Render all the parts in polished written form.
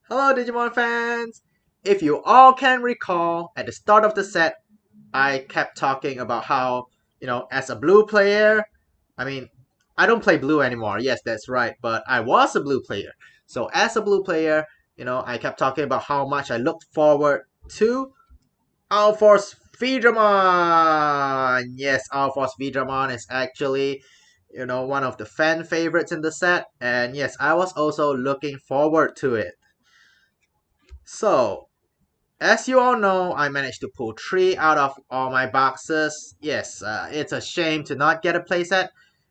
Hello Digimon fans! If you all can recall, at the start of the set, I kept talking about how, as a blue player, I mean, I don't play blue anymore, yes, that's right, but I was a blue player. So as a blue player, I kept talking about how much I looked forward to Ulforceveedramon! Yes, Ulforceveedramon is actually, one of the fan favorites in the set, and yes, I was also looking forward to it. So, as you all know, I managed to pull 3 out of all my boxes. Yes, it's a shame to not get a playset,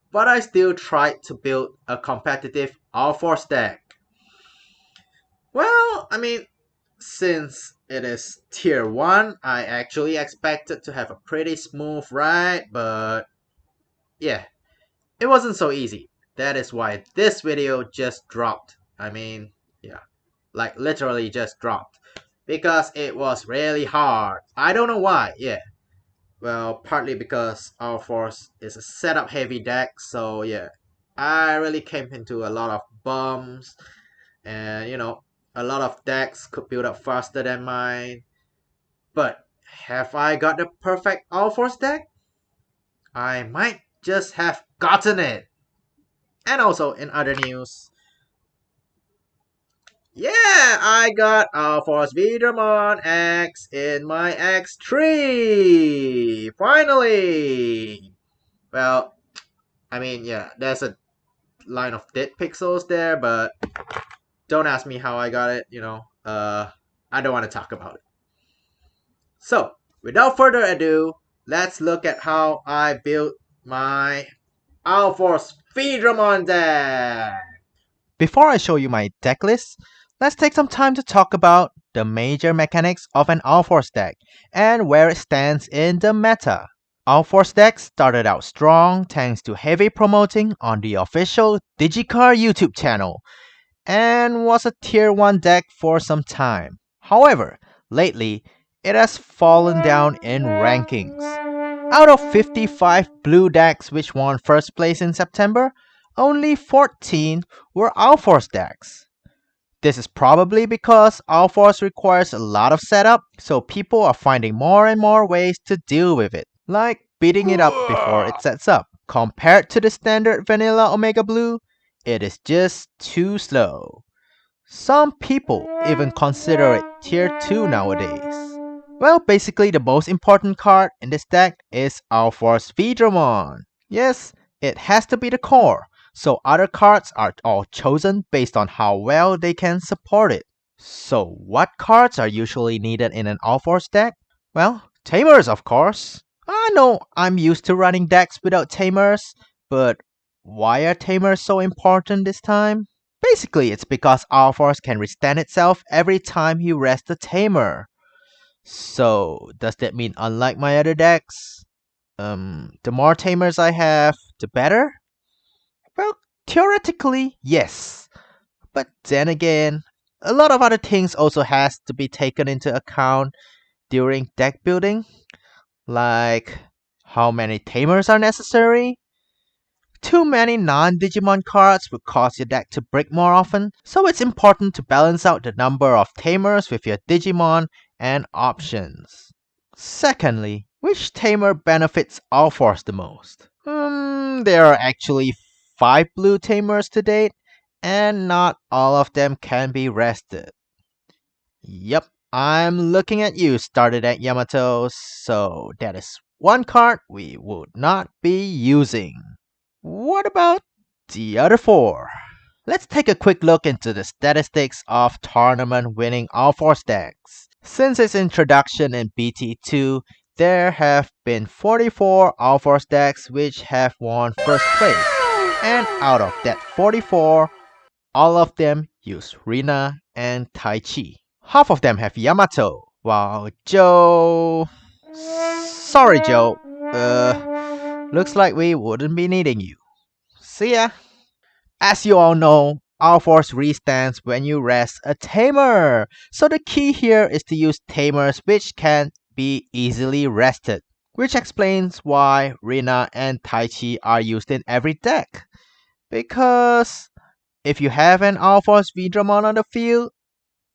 but I still tried to build a competitive all-force deck. Well, since it is tier 1, I actually expected to have a pretty smooth ride, but yeah, it wasn't so easy. That is why this video just dropped. Yeah, like literally just dropped. Because it was really hard. I don't know why, yeah. Well, partly because our force is a setup heavy deck, so yeah. I really came into a lot of bumps, and a lot of decks could build up faster than mine. But have I got the perfect all force deck? I might just have gotten it. And also, in other news, yeah, I got Ulforceveedramon X in my X3! Finally! Well, yeah, there's a line of dead pixels there, but don't ask me how I got it. I don't want to talk about it. So, without further ado, let's look at how I built my Ulforceveedramon deck! Before I show you my deck list, let's take some time to talk about the major mechanics of an Ulforce deck and where it stands in the meta. Ulforce deck started out strong thanks to heavy promoting on the official DigiCG YouTube channel and was a tier 1 deck for some time. However, lately it has fallen down in rankings. Out of 55 blue decks which won first place in September, only 14 were Ulforce decks. This is probably because Ulforce requires a lot of setup, so people are finding more and more ways to deal with it, like beating it up before it sets up. Compared to the standard vanilla Omega Blue, it is just too slow. Some people even consider it tier 2 nowadays. Well, basically the most important card in this deck is Ulforceveedramon. Yes, it has to be the core, so other cards are all chosen based on how well they can support it. So what cards are usually needed in an Ulforce deck? Well, tamers of course. I know I'm used to running decks without tamers, but why are tamers so important this time? Basically, it's because Ulforce can restand itself every time you rest a tamer. So, does that mean unlike my other decks, the more tamers I have, the better? Well, theoretically, yes. But then again, a lot of other things also has to be taken into account during deck building, like how many tamers are necessary. Too many non-Digimon cards would cause your deck to break more often, so it's important to balance out the number of tamers with your Digimon and options. Secondly, which tamer benefits Ulforce the most? There are actually 5 blue tamers to date, and not all of them can be rested. Yep, I'm looking at you, started at Yamato, so that is one card we would not be using. What about the other 4? Let's take a quick look into the statistics of tournament winning Ulforce decks. Since its introduction in BT2, there have been 44 Ulforce decks which have won first place, and out of that 44, all of them use Rina and Taichi. Half of them have Yamato, while Joe... Sorry Joe, looks like we wouldn't be needing you. See ya! As you all know, Ulforce restands when you rest a tamer. So the key here is to use tamers which can be easily rested. Which explains why Rina and Taichi are used in every deck. Because if you have an Ulforceveedramon on the field,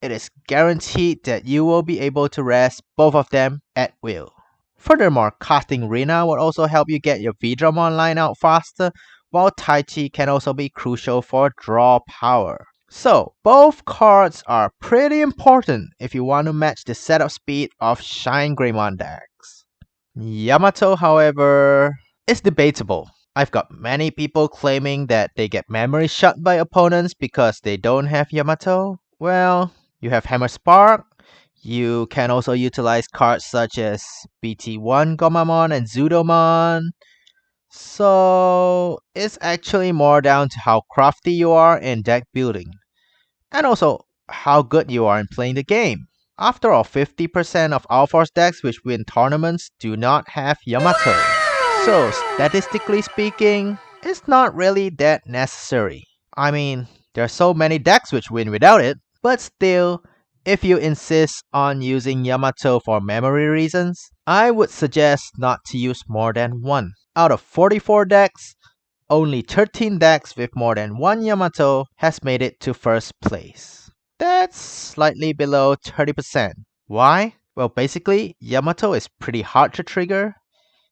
it is guaranteed that you will be able to rest both of them at will. Furthermore, casting Rina will also help you get your Veedramon line out faster, while Taichi can also be crucial for draw power. So, both cards are pretty important if you want to match the setup speed of Shine Greymon decks. Yamato, however, is debatable. I've got many people claiming that they get memory shut by opponents because they don't have Yamato. Well, you have Hammer Spark. You can also utilize cards such as BT1 Gomamon and Zudomon. So it's actually more down to how crafty you are in deck building, and also how good you are in playing the game. After all, 50% of Ulforce decks which win tournaments do not have Yamato. So statistically speaking, it's not really that necessary. I mean, there are so many decks which win without it, but still, if you insist on using Yamato for memory reasons, I would suggest not to use more than one. Out of 44 decks, only 13 decks with more than one Yamato has made it to first place. That's slightly below 30%. Why? Well, basically, Yamato is pretty hard to trigger.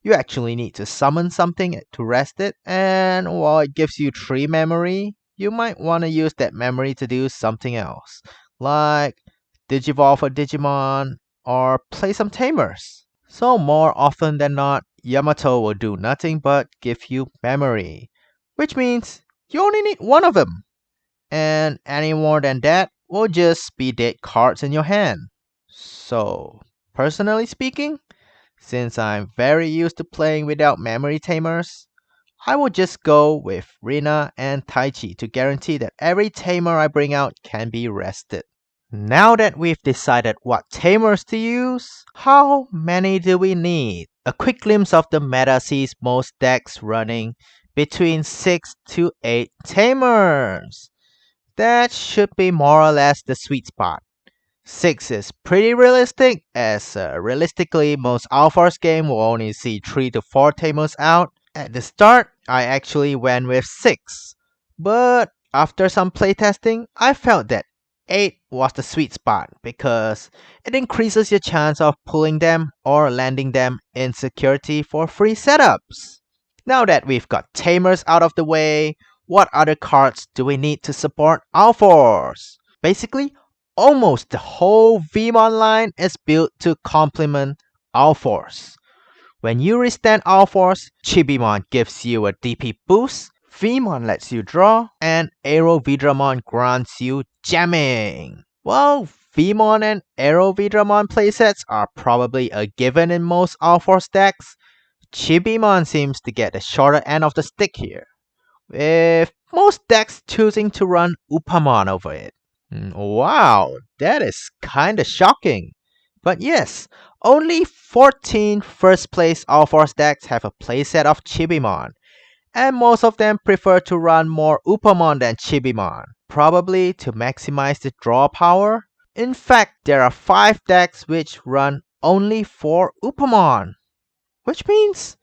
You actually need to summon something to rest it, and while it gives you 3 memory, you might want to use that memory to do something else, like Digivolve a Digimon or play some tamers. So more often than not, Yamato will do nothing but give you memory, which means you only need one of them, and any more than that will just be dead cards in your hand. So, personally speaking, since I'm very used to playing without memory tamers, I will just go with Rina and Taichi to guarantee that every tamer I bring out can be rested. Now that we've decided what tamers to use, how many do we need? A quick glimpse of the meta sees most decks running between 6 to 8 tamers. That should be more or less the sweet spot. 6 is pretty realistic, as realistically most Ulforce game will only see 3 to 4 tamers out. At the start, I actually went with 6, but after some playtesting, I felt that 8 was the sweet spot because it increases your chance of pulling them or landing them in security for free setups. Now that we've got tamers out of the way, what other cards do we need to support Ulforce? Basically, almost the whole Veemon line is built to complement Ulforce. When you restand Ulforce, Chibimon gives you a DP boost, Veemon lets you draw, and Ulforceveedramon grants you jamming. Well, Veemon and Ulforceveedramon playsets are probably a given in most Ulforce decks. Chibimon seems to get the shorter end of the stick here, with most decks choosing to run Upamon over it. Wow, that is kinda shocking. But yes, only 14 first place Ulforce decks have a playset of Chibimon, and most of them prefer to run more Upamon than Chibimon, probably to maximize the draw power. In fact, there are 5 decks which run only 4 Upamon, which means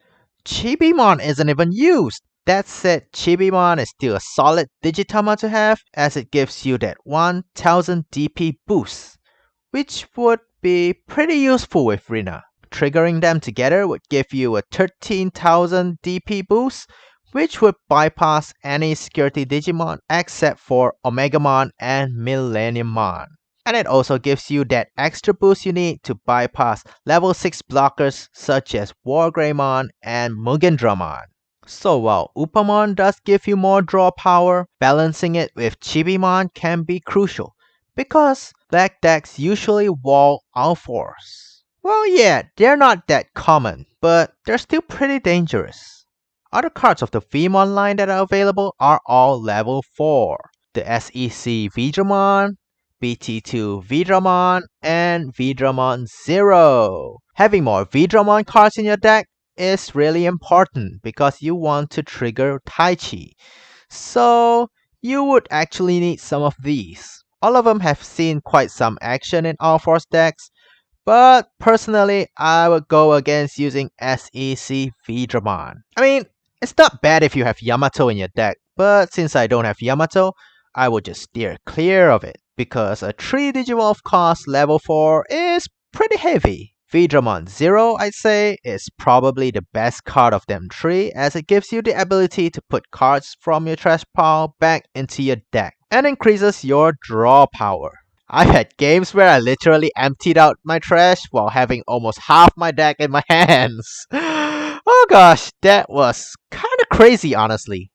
Chibimon isn't even used. That said, Chibimon is still a solid Digitama to have, as it gives you that 1000 DP boost, which would be pretty useful with Rina. Triggering them together would give you a 13,000 DP boost, which would bypass any security Digimon except for Omegamon and Millenniummon. And it also gives you that extra boost you need to bypass level 6 blockers such as Wargreymon and Mugendramon. So while Upamon does give you more draw power, balancing it with Chibimon can be crucial, because black decks usually wall Ulforce. Well, yeah, they're not that common, but they're still pretty dangerous. Other cards of the Veemon line that are available are all level 4. The Speedrun, BT2 Veedramon, and Veedramon Zero. Having more Veedramon cards in your deck is really important because you want to trigger Taichi. So you would actually need some of these. All of them have seen quite some action in Ulforce decks, but personally I would go against using Speedrun. I mean, it's not bad if you have Yamato in your deck, but since I don't have Yamato, I would just steer clear of it. because a 3 Digivolve cost level 4 is pretty heavy. Veedramon 0, I'd say, is probably the best card of them 3 as it gives you the ability to put cards from your trash pile back into your deck and increases your draw power. I've had games where I literally emptied out my trash while having almost half my deck in my hands. Oh gosh, that was kinda crazy honestly.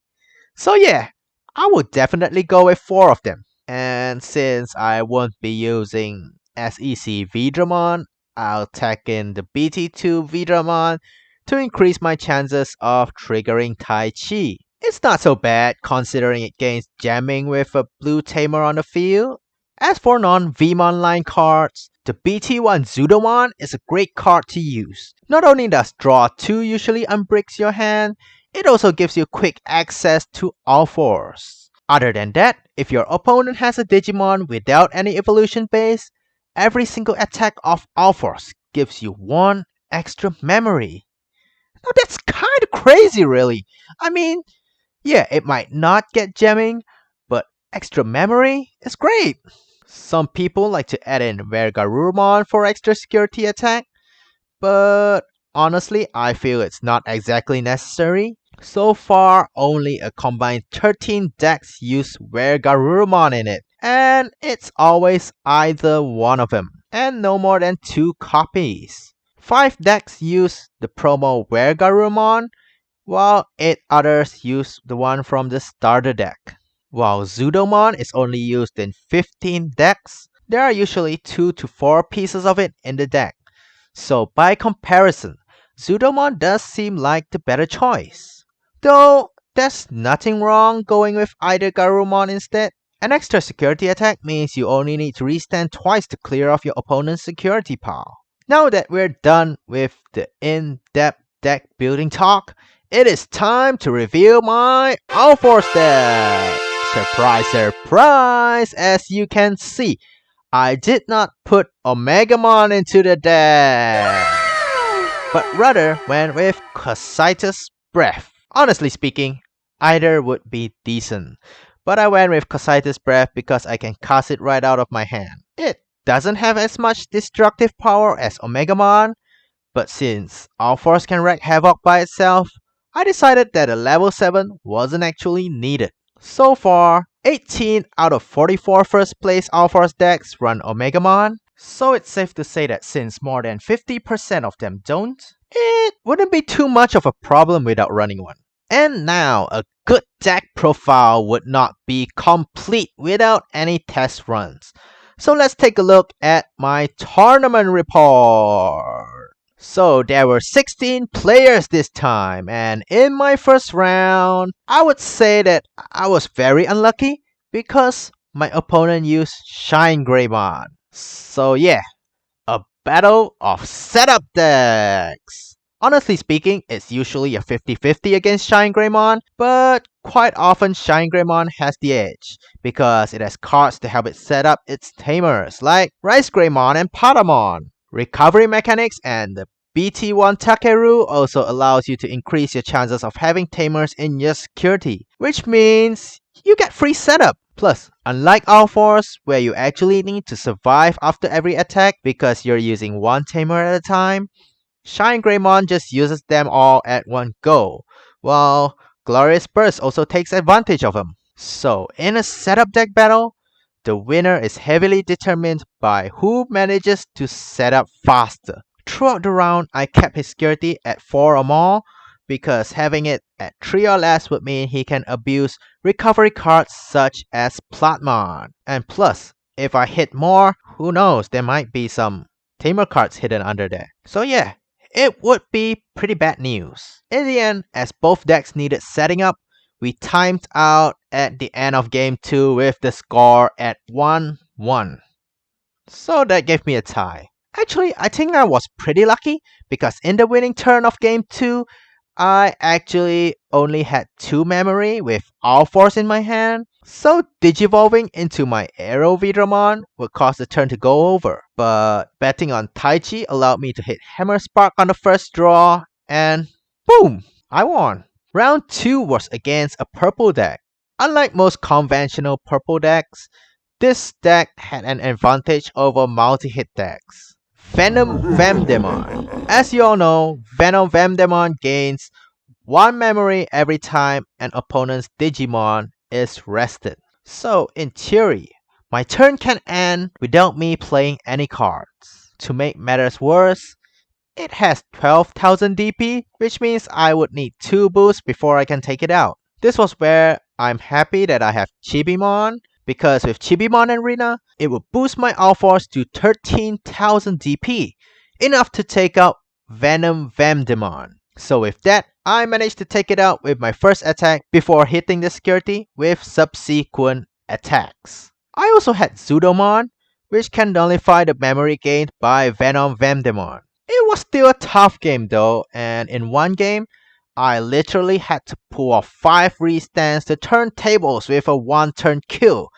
So yeah, I would definitely go with 4 of them. And since I won't be using Ulforceveedramon, I'll tack in the BT2 Veedramon to increase my chances of triggering Tai Chi. It's not so bad considering it gains jamming with a blue tamer on the field. As for non-Veem online cards, the BT1 Zudomon is a great card to use. Not only does draw 2 usually unbricks your hand, it also gives you quick access to Ulforce. Other than that, if your opponent has a Digimon without any evolution base, every single attack of Ulforce gives you 1 extra memory. Now that's kinda crazy really. I mean, yeah, it might not get gemming, but extra memory is great. Some people like to add in garumon for extra security attack, but honestly, I feel it's not exactly necessary. So far, only a combined 13 decks use garumon in it, and it's always either one of them, and no more than 2 copies. 5 decks use the promo garumon, while 8 others use the one from the starter deck. While Zudomon is only used in 15 decks, there are usually 2 to 4 pieces of it in the deck. So by comparison, Zudomon does seem like the better choice. Though, there's nothing wrong going with either Garumon instead. An extra security attack means you only need to restand twice to clear off your opponent's security pile. Now that we're done with the in-depth deck building talk, it is time to reveal my Ulforce deck! Surprise, surprise! As you can see, I did not put Omegamon into the deck, but rather went with Cositus Breath. Honestly speaking, either would be decent, but I went with Cositus Breath because I can cast it right out of my hand. It doesn't have as much destructive power as Omegamon, but since Ulforce can wreak havoc by itself, I decided that a level 7 wasn't actually needed. So far, 18 out of 44 first place Ulforce decks run Omegamon, so it's safe to say that since more than 50% of them don't, it wouldn't be too much of a problem without running one. And now, a good deck profile would not be complete without any test runs. So let's take a look at my tournament report. So there were 16 players this time, and in my first round, I would say that I was very unlucky because my opponent used Shine Greymon. So yeah, a battle of setup decks. Honestly speaking, it's usually a 50-50 against Shine Greymon, but quite often Shine Greymon has the edge because it has cards to help it set up its tamers like Rice Greymon and Patamon. Recovery mechanics and the BT1 Takeru also allows you to increase your chances of having tamers in your security, which means you get free setup. Plus, unlike Ulforce, where you actually need to survive after every attack because you're using one tamer at a time, Shine Greymon just uses them all at one go, while Glorious Burst also takes advantage of them. So, in a setup deck battle, the winner is heavily determined by who manages to set up faster. Throughout the round, I kept his security at 4 or more, because having it at 3 or less would mean he can abuse recovery cards such as Platmon. And plus, if I hit more, who knows, there might be some tamer cards hidden under there. So yeah, it would be pretty bad news. In the end, as both decks needed setting up, we timed out at the end of game 2 with the score at 1-1. So that gave me a tie. Actually, I think I was pretty lucky because in the winning turn of game 2, I actually only had 2 memory with Ulforce in my hand. So digivolving into my Aero Veedramon would cause the turn to go over. But betting on Tai Chi allowed me to hit Hammer Spark on the first draw, and boom! I won. Round 2 was against a purple deck. Unlike most conventional purple decks, This deck had an advantage over multi-hit decks. Venom Vemdemon. As you all know, Venom Vemdemon gains 1 memory every time an opponent's Digimon is rested. So, in theory, my turn can end without me playing any cards. To make matters worse, it has 12,000 DP, which means I would need 2 boosts before I can take it out. This was where I'm happy that I have Chibimon, because with Chibimon and Rina, it would boost my Ulforce to 13,000 DP, enough to take out Venom Vemdemon. So with that, I managed to take it out with my first attack before hitting the security with subsequent attacks. I also had Zudomon, which can nullify the memory gained by Venom Vemdemon. It was still a tough game though, and in one game, I literally had to pull off 5 restands to turn tables with a 1-turn kill,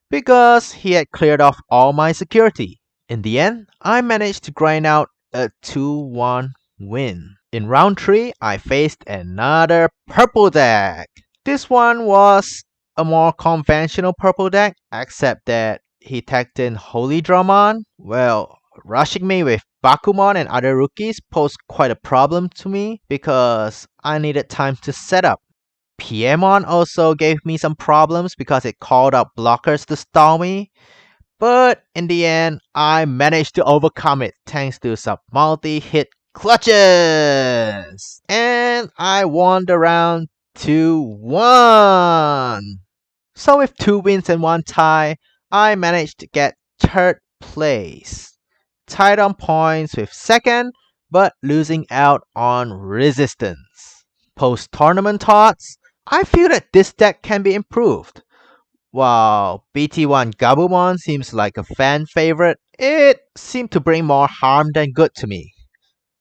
because he had cleared off all my security. In the end, I managed to grind out a 2-1 win. In round 3, I faced another purple deck. This one was a more conventional purple deck, except that he tagged in Ulforceveedramon. Well, rushing me with Bakumon and other rookies posed quite a problem to me because I needed time to set up. Piemon also gave me some problems because it called out blockers to stall me, but in the end, I managed to overcome it thanks to some multi-hit clutches! And I won the round 2-1! So with 2 wins and 1 tie, I managed to get 3rd place. Tied on points with 2nd, but losing out on resistance. Post-tournament thoughts, I feel that this deck can be improved. While BT1 Garumon seems like a fan favorite, it seemed to bring more harm than good to me.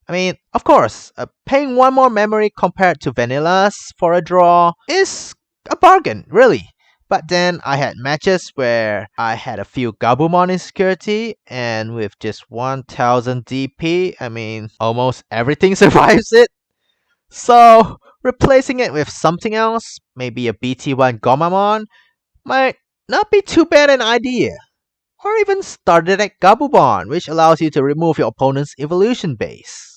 I mean, of course, paying 1 more memory compared to Vanilla's for a draw is a bargain, really. But then I had matches where I had a few Gabumon in security, and with just 1000 DP, I mean, almost everything survives it. So, replacing it with something else, maybe a BT1 Gomamon, might not be too bad an idea. Or even started at Gabumon, which allows you to remove your opponent's evolution base.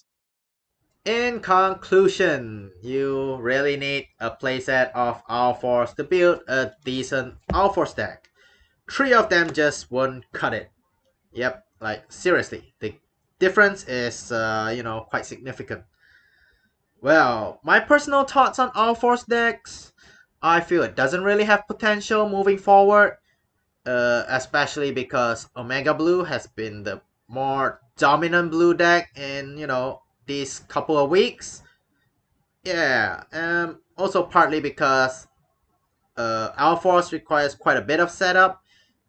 In conclusion, you really need a playset of Ulforce to build a decent Ulforce deck. 3 of them just won't cut it. Yep, like seriously, the difference is, quite significant. Well, my personal thoughts on Ulforce decks, I feel it doesn't really have potential moving forward, especially because Omega Blue has been the more dominant blue deck in, these couple of weeks. Yeah, also partly because Ulforce requires quite a bit of setup,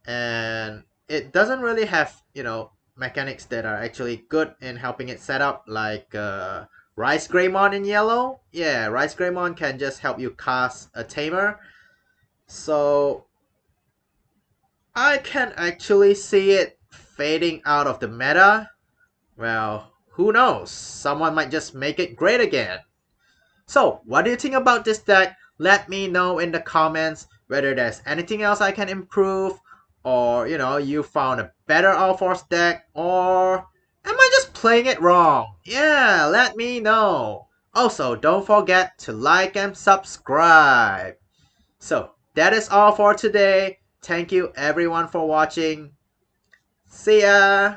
and it doesn't really have, mechanics that are actually good in helping it set up, like Rice Greymon in yellow. Yeah, Rice Greymon can just help you cast a tamer. So I can actually see it fading out of the meta. Well, who knows? Someone might just make it great again. So, what do you think about this deck? Let me know in the comments whether there's anything else I can improve, or, you found a better Ulforce deck, or am I just playing it wrong? Yeah, let me know. Also, don't forget to like and subscribe. So, that is all for today. Thank you everyone for watching. See ya!